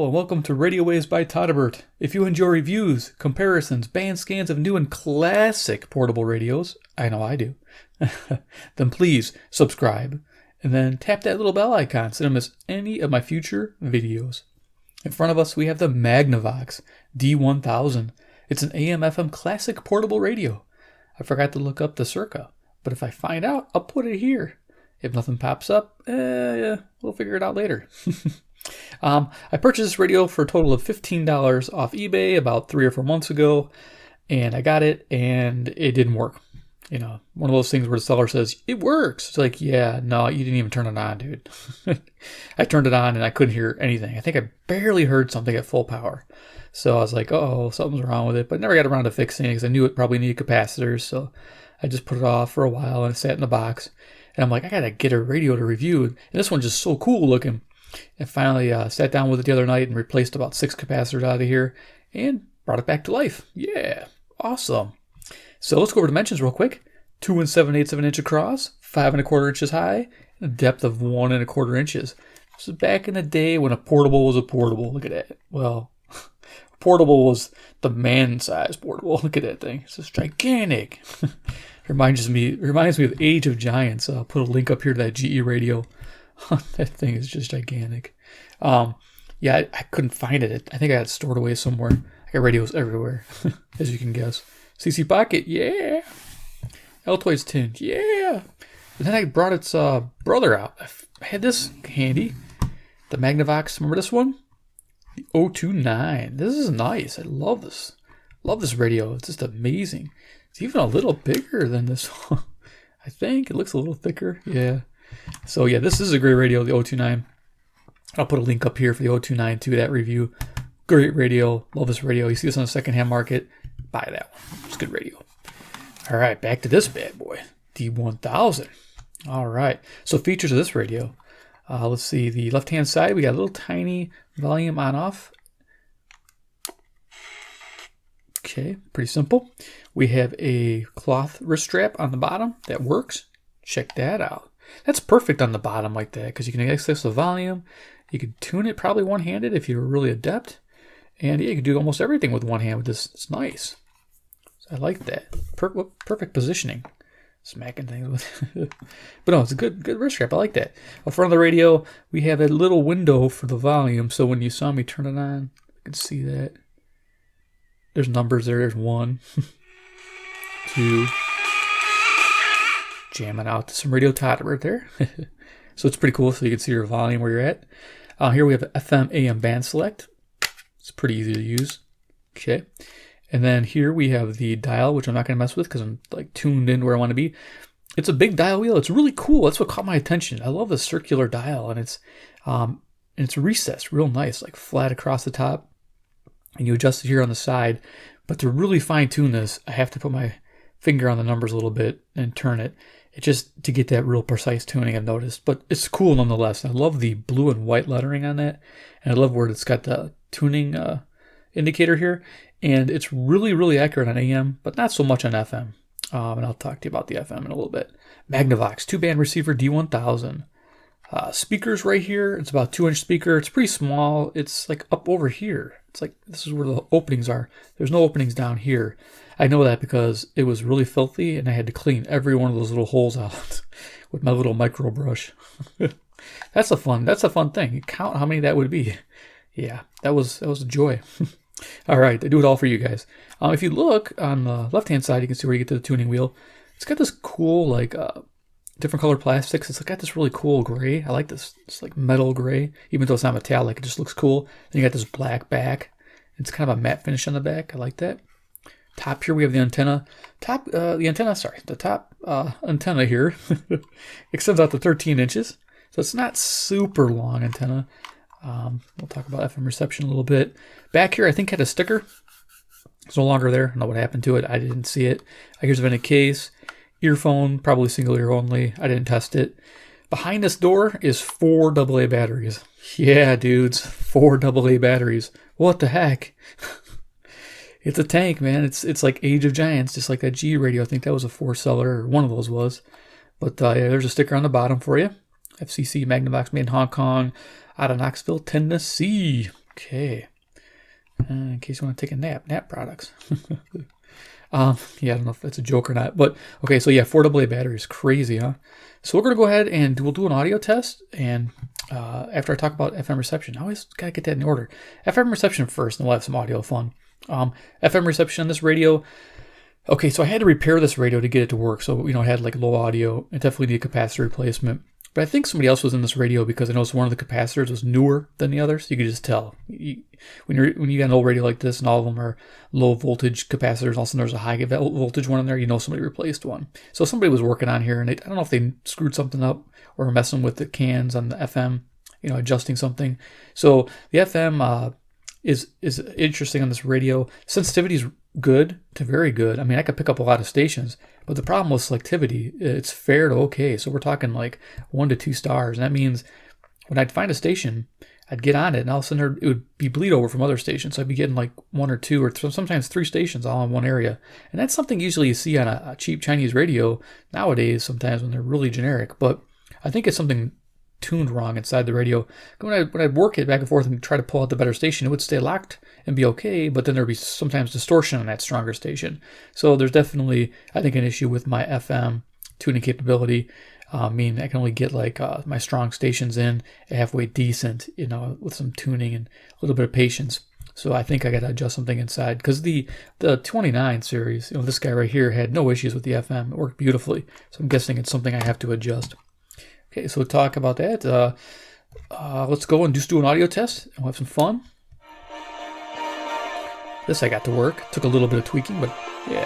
Hello and welcome to Radio Waves by Todderbert. If you enjoy reviews, comparisons, band scans of new and classic portable radios, I know I do, then please subscribe and then tap that little bell icon so you don't miss any of my future videos. In front of us we have the Magnavox D1000. It's an AM FM classic portable radio. I forgot to look up the circa, but if I find out, I'll put it here. If nothing pops up, we'll figure it out later. I purchased this radio for a total of $15 off eBay about 3 or 4 months ago, and I got it, and it didn't work. You know, one of those things where the seller says, it works. It's like, yeah, no, you didn't even turn it on, dude. I turned it on, and I couldn't hear anything. I think I barely heard something at full power. So I was like, oh, something's wrong with it, but never got around to fixing it because I knew it probably needed capacitors, so I just put it off for a while, and it sat in the box. And I'm like, I gotta get a radio to review, and this one's just so cool looking. And finally sat down with it the other night and replaced about 6 capacitors out of here and brought it back to life. Yeah, awesome. So let's go over dimensions real quick. 2 7/8 of an inch across, 5 1/4 inches high, and a depth of 1 1/4 inches. This is back in the day when a portable was a portable. Look at that. Well, portable was the man-sized portable. Look at that thing. It's just gigantic. Reminds me of Age of Giants. I'll put a link up here to that GE radio. That thing is just gigantic. Yeah, I couldn't find it. I think I had it stored away somewhere. I got radios everywhere, as you can guess. CC Pocket, yeah. Altoids tin, yeah. And then I brought its brother out. I had this handy. The Magnavox, remember this one? The 029. This is nice. I love this. Love this radio. It's just amazing. It's even a little bigger than this one. I think it looks a little thicker. Yeah. So yeah, this is a great radio, the 029. I'll put a link up here for the 029 to that review. Great radio. Love this radio. You see this on the secondhand market, buy that one. It's a good radio. All right, back to this bad boy, D1000. All right, so features of this radio. Let's see, the left-hand side, we got a little tiny volume on-off. Okay, pretty simple. We have a cloth wrist strap on the bottom that works. Check that out. That's perfect on the bottom like that because you can access the volume. You can tune it probably one-handed if you're really adept. And yeah, you can do almost everything with one hand with this. It's nice. I like that. Perfect positioning. Smacking things with but no, it's a good wrist strap. I like that. Up front of the radio, we have a little window for the volume. So when you saw me turn it on, you can see that. There's numbers there. There's 1, 2. Jamming out to some Radio Todderbert there. So it's pretty cool so you can see your volume where you're at. Here we have FM AM band select. It's pretty easy to use. Okay. And then here we have the dial, which I'm not going to mess with because I'm like tuned in where I want to be. It's a big dial wheel. It's really cool. That's what caught my attention. I love the circular dial, and it's recessed real nice, like flat across the top. And you adjust it here on the side. But to really fine tune this, I have to put my finger on the numbers a little bit and turn it. It's just to get that real precise tuning, I've noticed. But it's cool nonetheless. I love the blue and white lettering on that. And I love where it's got the tuning indicator here. And it's really, really accurate on AM, but not so much on FM. And I'll talk to you about the FM in a little bit. Magnavox 2-band receiver D1000. Speakers right here. It's about 2-inch speaker. It's pretty small. It's like up over here. It's like this is where the openings are. There's no openings down here. I know that because it was really filthy and I had to clean every one of those little holes out with my little micro brush. That's a fun thing. You count how many that would be. Yeah, that was a joy. All right, I do it all for you guys. If you look on the left-hand side, you can see where you get to the tuning wheel. It's got this cool, like, different color plastics. It's got this really cool gray. I like this. It's like metal gray, even though it's not metallic. It just looks cool. Then you got this black back. It's kind of a matte finish on the back. I like that. Top here we have the antenna. The top antenna here extends out to 13 inches. So it's not super long antenna. We'll talk about FM reception a little bit. Back here, I think had a sticker. It's no longer there. I don't know what happened to it. I didn't see it. Here's a case. Earphone, probably single ear only. I didn't test it. Behind this door is 4 AA batteries. Yeah, dudes, 4 AA batteries. What the heck? It's a tank, man. It's like Age of Giants, just like that G radio. I think that was a 4-seller, or one of those was. But yeah, there's a sticker on the bottom for you. FCC Magnavox made in Hong Kong, out of Knoxville, Tennessee. Okay. In case you want to take a nap products. Yeah, I don't know if that's a joke or not, but okay, so yeah, 4 AA battery is crazy, huh? So we're gonna go ahead and we'll do an audio test, and after I talk about FM reception, I always gotta get that in order. FM reception first, and we'll have some audio fun. FM reception on this radio. Okay, so I had to repair this radio to get it to work. So, it had like low audio. It definitely needed capacitor replacement. But I think somebody else was in this radio because I noticed one of the capacitors was newer than the others. You could just tell. When you got an old radio like this and all of them are low voltage capacitors, also there's a high voltage one in there, somebody replaced one. So somebody was working on here, and I don't know if they screwed something up or messing with the cans on the FM, adjusting something. So the FM is interesting on this radio. Sensitivity is good to very good. I mean, I could pick up a lot of stations, but the problem with selectivity, it's fair to okay. So we're talking like 1 to 2 stars. And that means when I'd find a station, I'd get on it, and all of a sudden it would be bleed over from other stations. So I'd be getting like 1 or 2 or sometimes 3 stations all in one area. And that's something usually you see on a cheap Chinese radio nowadays, sometimes when they're really generic. But I think it's something tuned wrong inside the radio. When I'd work it back and forth and try to pull out the better station, it would stay locked and be okay, but then there'd be sometimes distortion on that stronger station. So there's definitely, I think, an issue with my FM tuning capability. I can only get like my strong stations in halfway decent, with some tuning and a little bit of patience. So I think I got to adjust something inside, because the 29 series, this guy right here had no issues with the FM. It worked beautifully. So I'm guessing it's something I have to adjust. Okay, so we'll talk about that. Let's go and just do an audio test, and we'll have some fun. This I got to work. Took a little bit of tweaking, but yeah.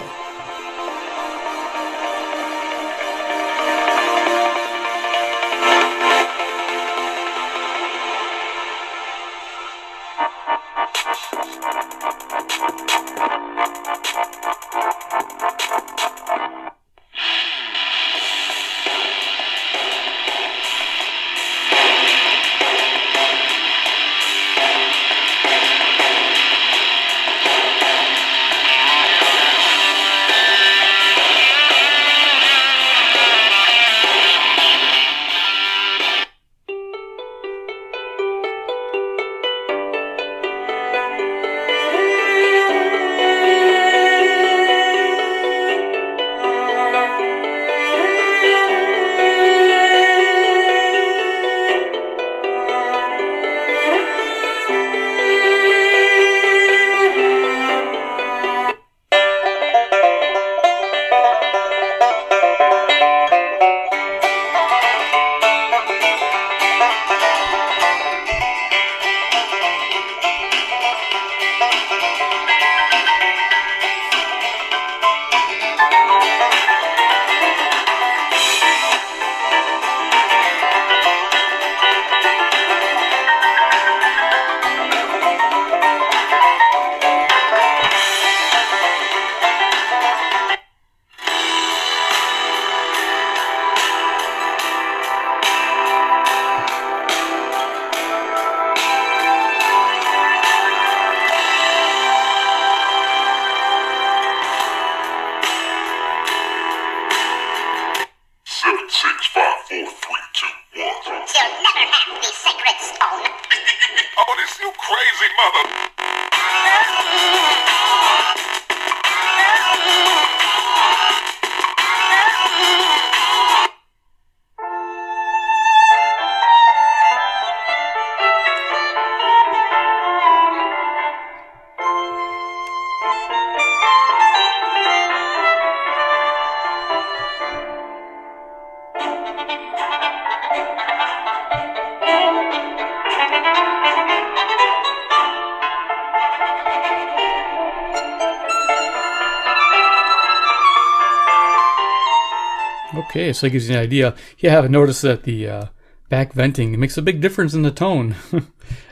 Okay, so that gives you an idea. Yeah, I've noticed that the back venting makes a big difference in the tone.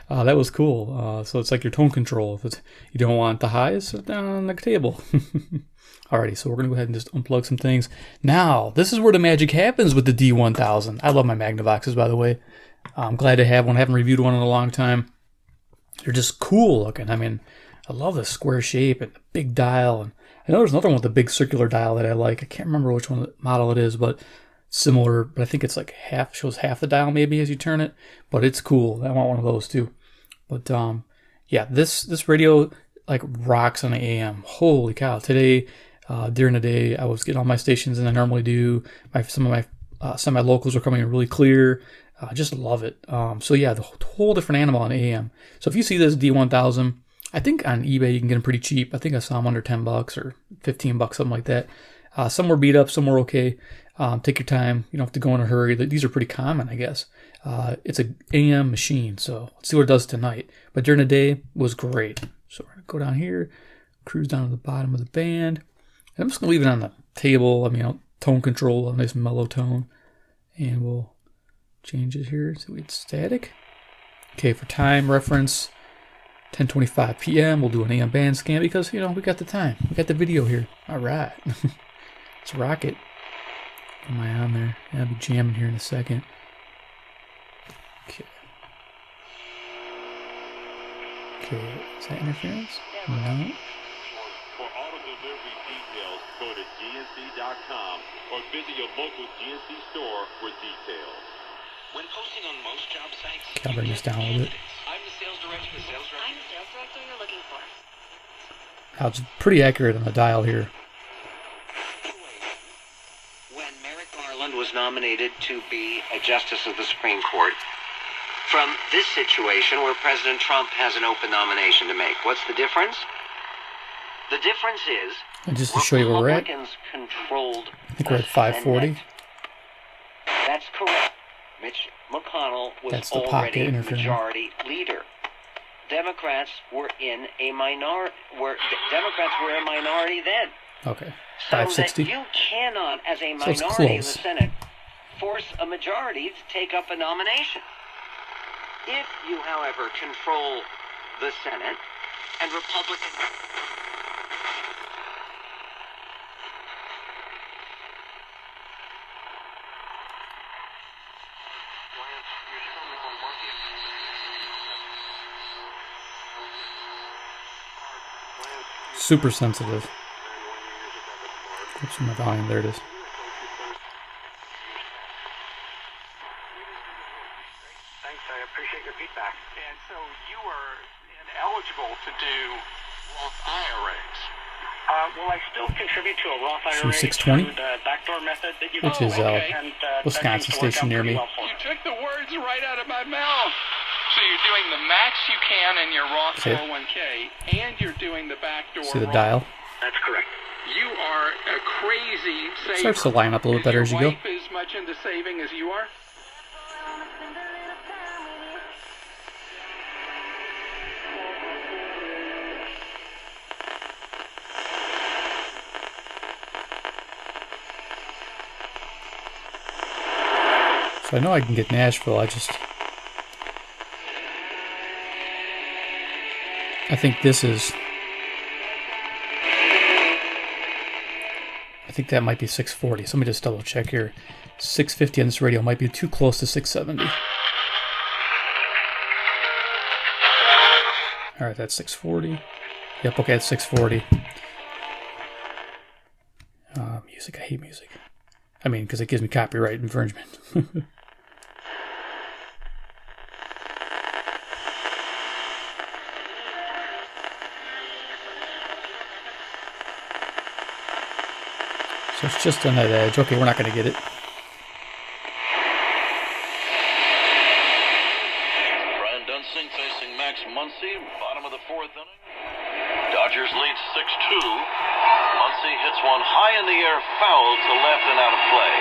That was cool. So it's like your tone control. If you don't want the highs, sit down on the table. Alrighty, so we're going to go ahead and just unplug some things. Now, this is where the magic happens with the D1000. I love my Magnavoxes, by the way. I'm glad to have one. I haven't reviewed one in a long time. They're just cool looking. I mean, I love the square shape and the big dial. And I know there's another one with a big circular dial that I like. I can't remember which one model it is, but similar. But I think it's like shows half the dial maybe as you turn it. But it's cool. I want one of those too. But yeah, this radio like rocks on the AM. Holy cow! Today, during the day, I was getting all my stations, and I normally do. Some of my locals are coming in really clear. I just love it. So yeah, the whole different animal on AM. So if you see this D1000, I think on eBay you can get them pretty cheap. I think I saw them under $10 or $15, something like that. Some were beat up, some were okay. Take your time. You don't have to go in a hurry. These are pretty common, I guess. It's an AM machine, so let's see what it does tonight. But during the day, it was great. So we're going to go down here, cruise down to the bottom of the band. And I'm just going to leave it on the table. I mean, I'll tone control, a nice mellow tone. And we'll change it here so it's static. Okay, for time reference, 10:25 p.m. We'll do an AM band scan because, you know, we got the time. We got the video here. All right. Let's rock it. Am I on there? Yeah, I'll be jamming here in a second. Okay. Okay, is that interference? No. For auto delivery details, go to gnc.com or visit your local GNC store for details. When posting on most job sites, Okay, I'll bring this down a little bit. I'm the sales director. I'm the sales director you're looking for. It's pretty accurate on the dial here. When Merrick Garland was nominated to be a justice of the Supreme Court, from this situation where President Trump has an open nomination to make, what's the difference? The difference is, And just to show you where we're at, Republicans controlled I think we're at 540. That's correct. Mitch McConnell was That's the pocket already interference. majority leader. Democrats were a minority then. Okay, So 560. that you cannot, as a So it's minority in the close. Senate, force a majority to take up a nomination. If you, however, control the Senate and Republicans... Super sensitive. Oops, my volume. There it is. Thanks, I appreciate your feedback. And so you are ineligible to do Roth IRAs. Well, I still contribute to a Roth IRA 620? through the backdoor method that you Which is and, Wisconsin that seems to work station out near pretty me. well for You took the words right out of my mouth. So you're doing the max you can in your Roth See it? 401k, and you're doing the backdoor See the Roth. dial? That's correct. You are a crazy saver. Starts to line up a little better as you go. Is your wife as much into saving as you are? So I know I can get Nashville. I think this is... I think that might be 640. So let me just double check here. 650 on this radio might be too close to 670. All right, that's 640. Yep, okay, that's 640. Music, I hate music. I mean, because it gives me copyright infringement. So it's just on that edge. Okay, we're not going to get it. Brian Dunsing facing Max Muncy, bottom of the fourth inning. Dodgers lead 6-2. Muncy hits one high in the air, foul to left and out of play.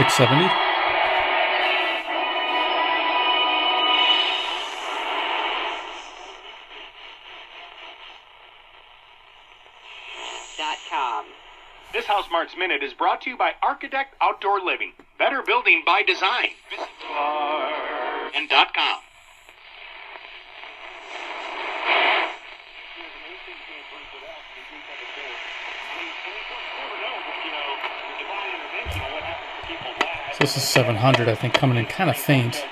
670. This House Marks Minute is brought to you by Architect Outdoor Living. Better building by design. Visit and .com. So this is 700, I think, coming in kind of faint.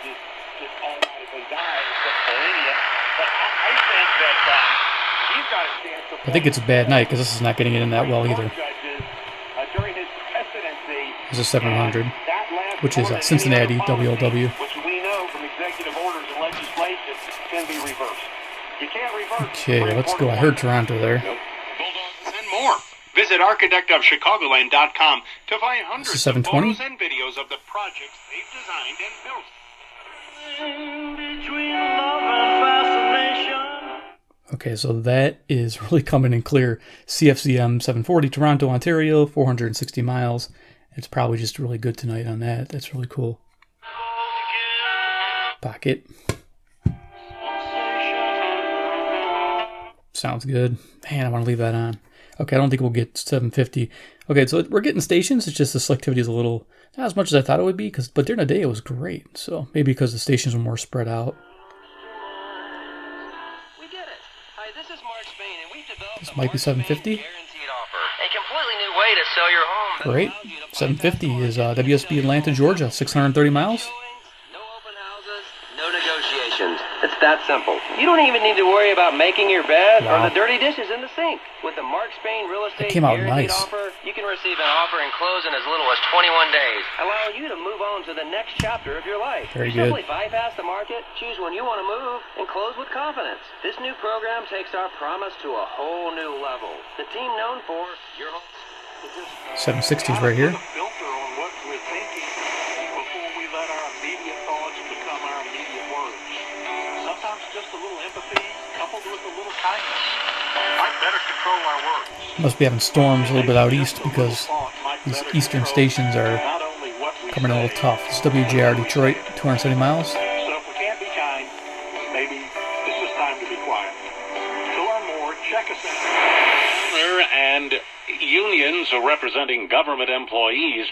I think it's a bad night because this is not getting it in that well either. This is 700, which is Cincinnati, WLW. Which we know from executive orders and legislation Okay, let's go. I heard Toronto there. Bulldogs and more. Visit architectofchicagoland.com to find hundreds of 720? photos and videos of the projects they've designed and built. Okay, so that is really coming in clear. CFCM 740, Toronto, Ontario, 460 miles. It's probably just really good tonight on that. That's really cool. Pocket. Sounds good. Man, I want to leave that on. Okay, I don't think we'll get 750. Okay, so we're getting stations. It's just the selectivity is a little, not as much as I thought it would be, but during the day it was great. So maybe because the stations were more spread out. We get it. Hi, this is Mark Spain, and we've developed This might be 750. guaranteed offer. A completely new way to sell your home. Great. 750 is WSB Atlanta, Georgia, 630 miles. No open houses, no negotiations. It's that simple. You don't even need to worry about making your bed or the dirty dishes in the sink. With the Mark Spain Real Estate came out Guaranteed nice. offer, you can receive an offer and close in as little as 21 days, allowing you to move on to the next chapter of your life. Very You good. simply bypass the market, choose when you want to move, and close with confidence. This new program takes our promise to a whole new level. The team known for your home. 760s right here. Filter on what we're thinking before we let our immediate thoughts become our immediate words. Sometimes just a little empathy coupled with a little kindness might better control our words. Must be having storms a little bit out east because these eastern stations are Not only what we coming in a say, little tough. It's WJR Detroit, 270 miles. so if we can't be kind, maybe it's just time to be quiet. To learn more, check us out. And unions representing government employees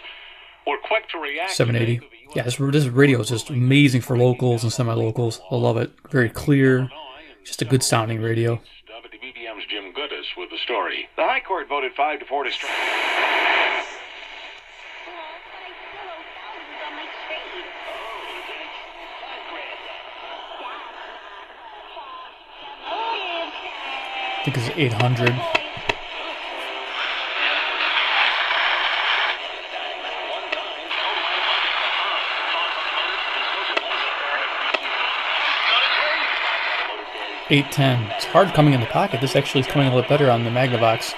were quick to react. 780. Yeah, this radio is just amazing for locals and semi-locals. I love it. Very clear. Just a good sounding radio. WBBM's Jim Goodis with the story. The High Court voted 5-4 to strike. I think it's 800. $810. It's hard coming in the pocket. This actually is coming a little better on the Magnavox.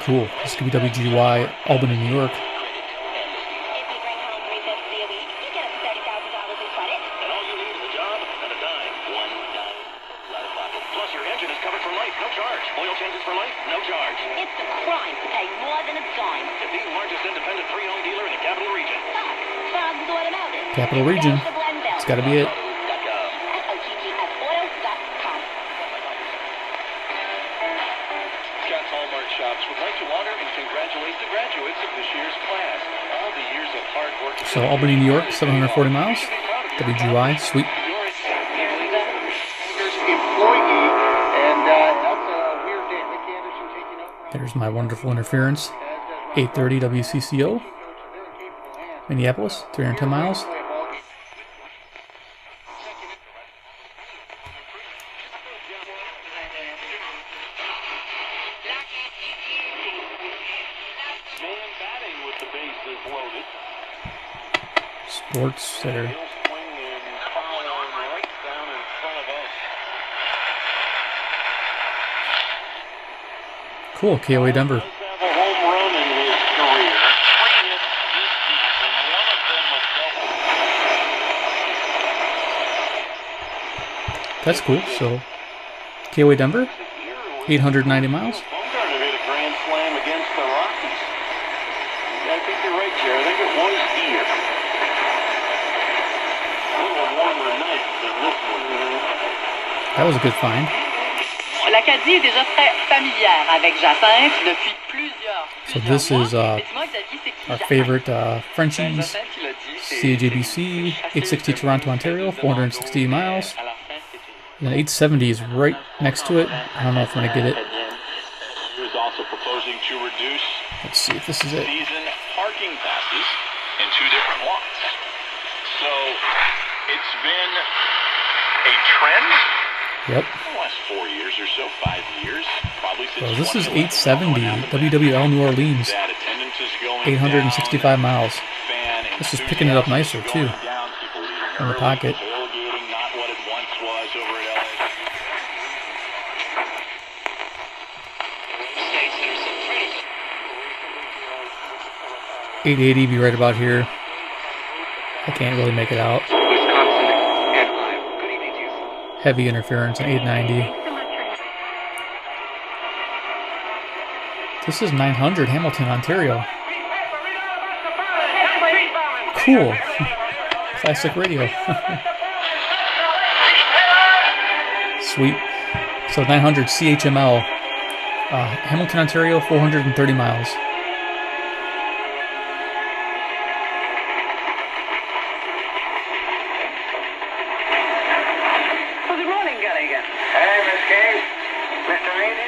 Cool. This could be WGY, Albany, New York. Plus, your engine is covered for life, no charge. Oil changes for life, no charge. It's a crime to pay more than a dime. To be the largest independent pre-owned dealer in the capital region. Bob's Automotive. Capital region. It's got to be it. SOTG@auto.com. Scott's Hallmark Shops would like to honor and congratulate the graduates of this year's class. All the years of hard work. So Albany, New York, 740 miles. WGY, sweet. Employee, and that's a weird day. Mickey Anderson taking over. There's my wonderful interference. 830 WCCO. Minneapolis, 310 miles. Man batting with the bases loaded. Sports there. He'll swing and foul right down in front of us. Cool, KOA Denver. Does have a home run in his career. 3 hits this season. One of them a double. That's cool. So KOA Denver, 890 miles. Bumgarner hit a grand slam against the Rockies. Yeah, I think you're right, Jerry. I think it was here. A little warmer night than this one. That was a good find. L'Acadie est déjà très familière avec Jacinthe depuis plusieurs So this is mois. Mais dis-moi, Xavier, c'est qui our Jacinthe? favorite Ben, Frenchies. Jacinthe, il a dit, c'est CAJBC, 860 Toronto, Ontario, 460 miles. à la fin, c'est And une 870 is right next to it. I don't know if I'm going to get it. He was also proposing to reduce Let's see if this is it. season parking passes in 2 different lots. So it's been a trend Yep. in the last 4 years or so, 5 years, probably since So this is 2011. 870 WWL New Orleans, That attendance is going 865 miles. down. Fan This is picking it up nicer, too, enthusiasm going down. People leaving in the early. pocket. Tailgating, not what it once was. 880 be right about here. I can't really make it out. Wisconsin and Iowa. Good evening to you. Heavy interference on 890. This is 900 Hamilton, Ontario. Cool. Classic radio. Sweet. So 900 CHML. Hamilton, Ontario, 430 miles. Well, good morning, Gunnigan. Hey, Miss Case. Mr. Rita?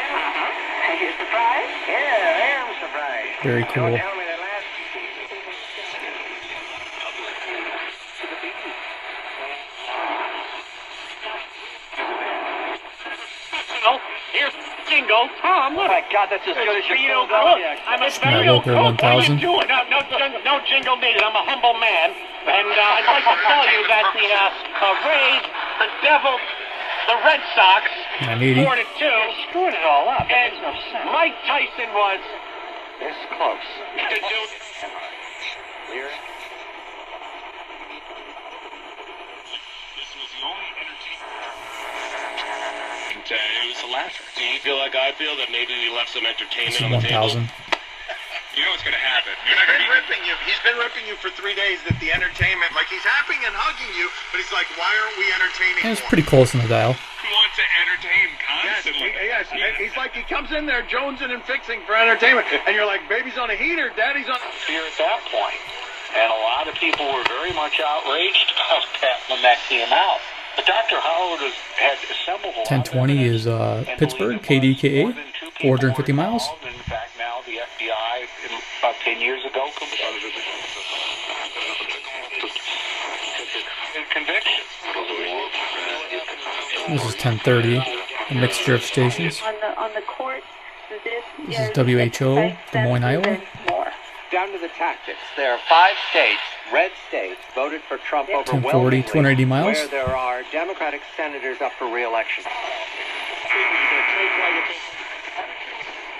Are you surprised? Yeah, I am surprised. Very cool. Don't tell me that last... Here's Jingle Tom. Oh, my God, that's as good as your Look, Philadelphia. I'm a My video local cook. What are 1000. you doing? No jingle needed. I'm a humble man. And I'd like to tell you that the Rays, the Devils, the Red Sox, 980. 4-2. Screwing it all up. And That makes no sense. Mike Tyson was This close. to do. Lyric? This was the only entertainment. It was a laugher. Do you feel like I feel that maybe we left some This entertainment is on the table? 1000. You know what's going to happen. He's been ripping you. He's been ripping you for 3 days that the entertainment, like he's happy and hugging you, but he's like, why aren't we entertaining And it's more? pretty close in the dial. He wants to entertain constantly. Yes, he's like, he comes in there jonesing and fixing for entertainment, and you're like, baby's on a heater, daddy's on... Here at that point, and a lot of people were very much outraged about that when that came out. But Dr. Howard had assembled a lot of 1020 is evidence, Pittsburgh, and believed that more KDKA, than 2 people 450 were miles. involved. In fact, now the FBI, about 10 years ago, convictions. This is 1030, a mixture of stations. On the court, This is WHO, Des Moines, Iowa. Down to the tactics. There are 5 states, red states, voted for Trump 1040, overwhelmingly, 280 miles. where there are Democratic senators up for re-election.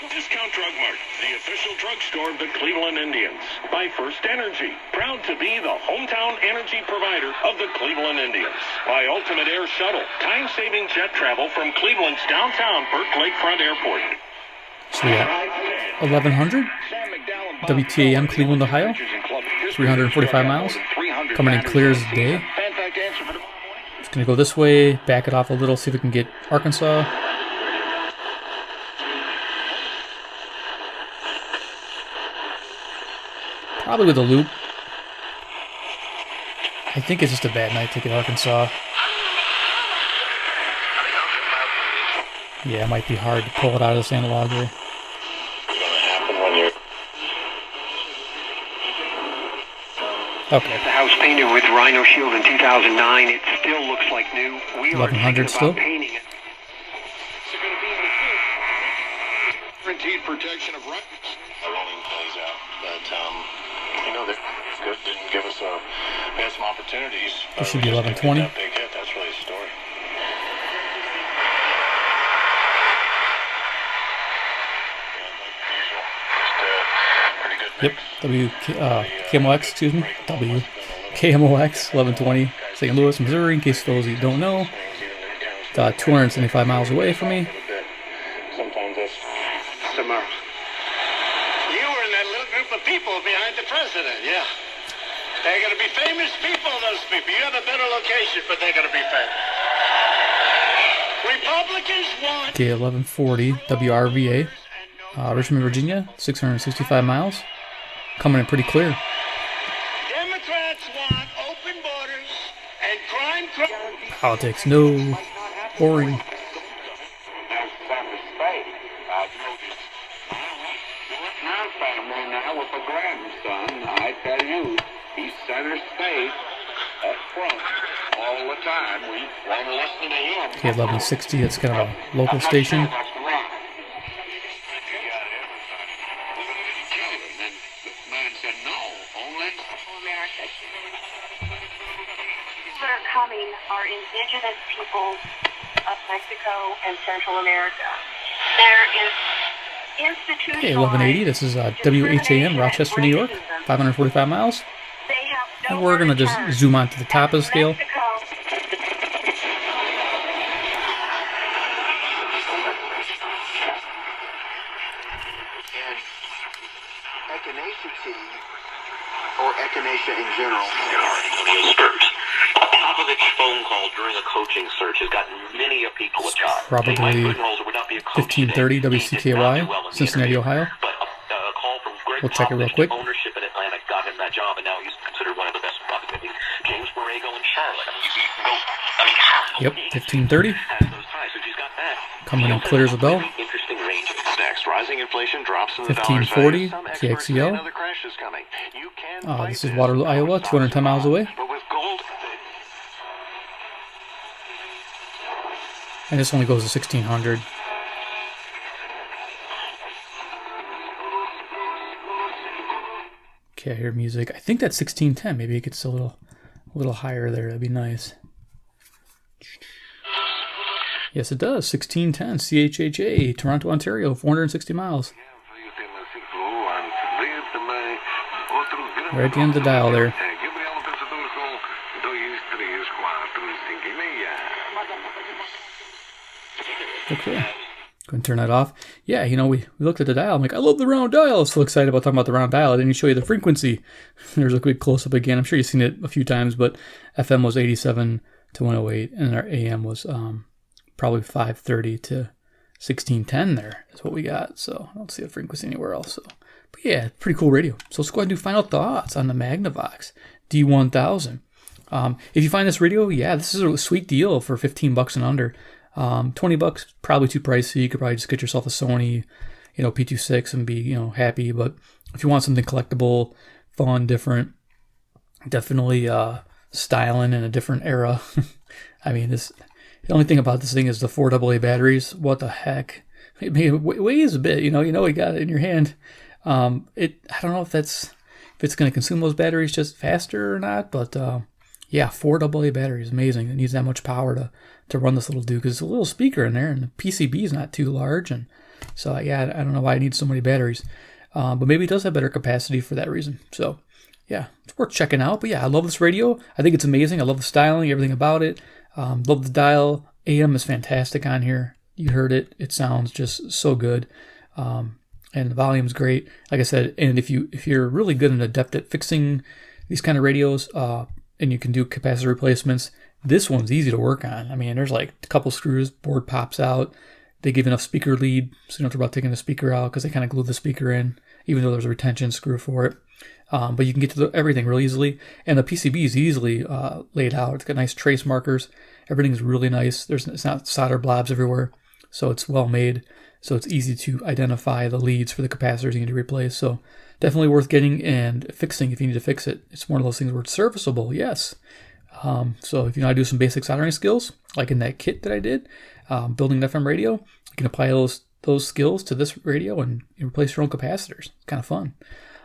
Discount Drug Mart, the official drugstore of the Cleveland Indians. By First Energy, proud to be the hometown energy provider of the Cleveland Indians. By Ultimate Air Shuttle, time-saving jet travel from Cleveland's downtown Burke Lakefront Airport. So we got 1100 WTAM, Cleveland, Ohio. 345 miles. Coming in clear as day. Just gonna go this way, back it off a little, see if we can get Arkansas. Probably with a loop. I think it's just a bad night to get Arkansas. Yeah, it might be hard to pull it out of this analog here. Okay. The house painted with Rhino Shield in 2009. It still looks like new. We are 1100 thinking still? about painting it. Guaranteed protection of records. Rolling things out, but they're good. Didn't give us we had some opportunities. This should be 1120. That big hit. That's really the story. Yep, KMOX, excuse me, KMOX 1120, St. Louis, Missouri, in case those of you don't know. 275 miles away from me. Sometimes that's Tomorrow. You were in that little group of people behind the president, yeah. They're going to be famous people, those people. You have a better location, but they're going to be famous. Republicans want... Okay, 1140 WRVA, Richmond, Virginia, 665 miles. Coming in pretty clear. Democrats want open borders and crime... Politics, no. Boring. With a grandson, I tell you, he's center stage up front all the time. We want to listen to him. Okay, 1160, that's kind of a local station. that are coming are indigenous peoples of Mexico and Central America. There is institutionalized. Okay, 1180. This is WHAM, Rochester, New York. 545 miles. They have And nowhere we're going to to just turn. zoom on to the top of the scale. Mexico. And echinacea, or echinacea in general. Popovich phone call during a coaching search has gotten many a people a job. Probably 1530 WCKY, Cincinnati, Ohio. But a call from Greg We'll check it real Popovich quick. to ownership in Atlanta got him that job, and now he's considered one of the best prospects. James Borrego in Charlotte. I mean, you can go. I mean, how? Yep, 1530. Has those ties, so she's got that. Coming in clear as a bell. Interesting range. Next, rising inflation drops in the 1540 Some experts say KXEL. another crash is coming. You can fight This is Waterloo, Iowa, 210 miles away. But with gold, And this only goes to 1600. Okay, I hear music. I think that's 1610. Maybe it gets a little higher there. That'd be nice. Yes, it does. 1610 CHHA, Toronto, Ontario, 460 miles. Right at the end of the dial there. Okay. Go and turn that off. Yeah, you know, we looked at the dial. I'm like, I love the round dial. I was so excited about talking about the round dial. I didn't show you the frequency. There's a quick close-up again. I'm sure you've seen it a few times, but FM was 87 to 108, and our AM was probably 530 to 1610 there. That's what we got. So I don't see a frequency anywhere else. So, but yeah, pretty cool radio. So let's go ahead and do final thoughts on the Magnavox D1000. If you find this radio, yeah, this is a sweet deal for $15 and under. $20 probably too pricey. You could probably just get yourself a Sony, P26 and be, happy. But if you want something collectible, fun, different, definitely styling in a different era. I mean, the only thing about this thing is the 4 AA batteries. What the heck? It weighs a bit. You got it in your hand. I don't know if it's going to consume those batteries just faster or not, but yeah, 4 AA batteries, amazing. It needs that much power to run this little dude, because it's a little speaker in there, and the PCB is not too large, and so yeah, I don't know why it needs so many batteries, but maybe it does have better capacity for that reason. So yeah, it's worth checking out. But yeah, I love this radio. I think it's amazing. I love the styling, everything about it. Love the dial. AM is fantastic on here. You heard it. It sounds just so good. And the volume's great. Like I said, and if you're really good and adept at fixing these kind of radios, and you can do capacitor replacements, this one's easy to work on. I mean, there's like a couple screws, board pops out. They give enough speaker lead, so you don't have to worry about taking the speaker out, because they kind of glue the speaker in, even though there's a retention screw for it. But you can get to everything really easily. And the PCB is easily laid out. It's got nice trace markers. Everything's really nice. It's not solder blobs everywhere. So it's well made. So it's easy to identify the leads for the capacitors you need to replace. So definitely worth getting and fixing if you need to fix it. It's one of those things where it's serviceable, yes. So if you know how to do some basic soldering skills, like in that kit that I did, building an FM radio, you can apply those skills to this radio and replace your own capacitors. It's kind of fun.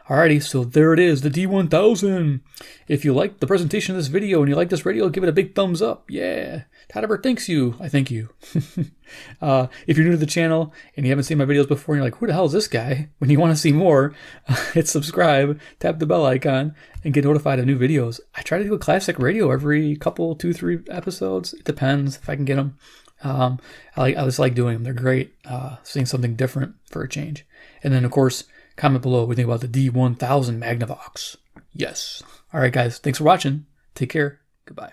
Alrighty, so there it is, the D1000. If you like the presentation of this video and you like this radio, give it a big thumbs up. Yeah, Todderbert thanks you. I thank you. If you're new to the channel and you haven't seen my videos before and you're like, who the hell is this guy? When you want to see more, hit subscribe, tap the bell icon, and get notified of new videos. I try to do a classic radio every couple, 2-3 episodes. It depends if I can get them. I just like doing them. They're great. Seeing something different for a change. And then, of course, comment below what you think about the D1000 Magnavox. Yes. All right, guys. Thanks for watching. Take care. Goodbye.